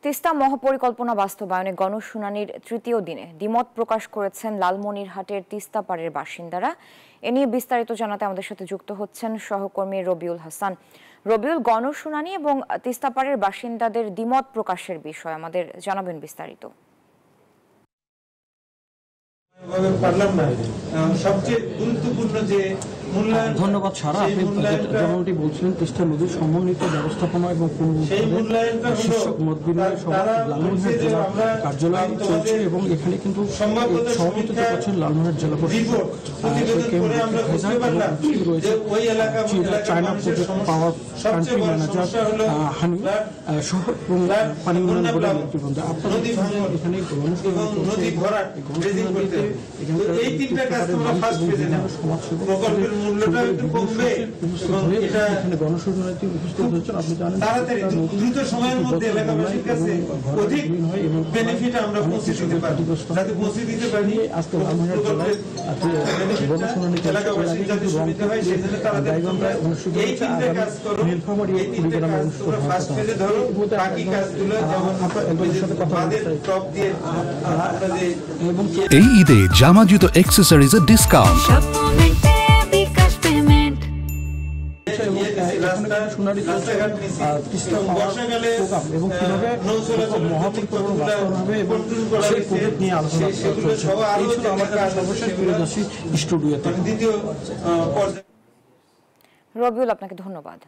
তিস্তা মহাপরিকল্পনা বাস্তবায়নে গণশুনানির তৃতীয় দিনে দ্বিমত প্রকাশ করেছেন লালমনিরহাটের তিস্তা পাড়ের বাসিন্দারা। এ নিয়ে বিস্তারিত জানাতে আমাদের সাথে যুক্ত হচ্ছেন সহকর্মী রবিউল হাসান। রবিউল, গণশুনানি এবং তিস্তা পাড়ের বাসিন্দাদের দ্বিমত প্রকাশের বিষয় আমাদের জানাবেন বিস্তারিত। ধন্যবাদ সারা। আপনি যেমনটি বলছিলেন, তিস্তা নদীর সমন্বিত ব্যবস্থাপনা এবং শীর্ষক মত বিনিময় সভা লালমনিরহাট জেলা কার্যালয়ে চলছে এবং এখানে কিন্তু সভাপতিত্ব করছেন লালমনিরহাট জেলা পরিষদ রয়েছে চায়না প্রজেক্ট পাওয়ার কান্ট্রি ম্যানেজার হানি সহ পানি উন্নয়ন বোর্ডের নেতৃবৃন্দ। আপনারা এখানে গণশুনানিতে উপস্থিত হয়েছেন। আপনি জানেন দ্রুত সময়ের মধ্যে এলাকাবাসীর কাছে অধিক বেনিফিট আমরা পৌঁছে দিতে পারি, যাতে পৌঁছে দিতে পারি। আজকে লালমনিরহাট জেলায় গণশুনানি এলাকাবাসীর যাতে সুবিধা হয় সেই জন্য তাড়াতাড়ি অনুষ্ঠিত হচ্ছে। নীলফামারী কুড়িগ্রামে অনুষ্ঠিত ফার্স্ট ফেজে ধরো বাকি কাজগুলো যেমন টপ দিয়ে এবং এই ঈদে জামা জুতো অ্যাক্সেসরিজের ডিসকাউন্ট। এবং কিভাবে মহাপরিকল্পনা বাস্তবায়ন হবে এবং সেই প্রজেক্ট নিয়ে আলোচনা চলছে। এই ছিল আমাদের সর্বশেষ ফিরে যাচ্ছি স্টুডিওতে। রবিউল, আপনাকে ধন্যবাদ।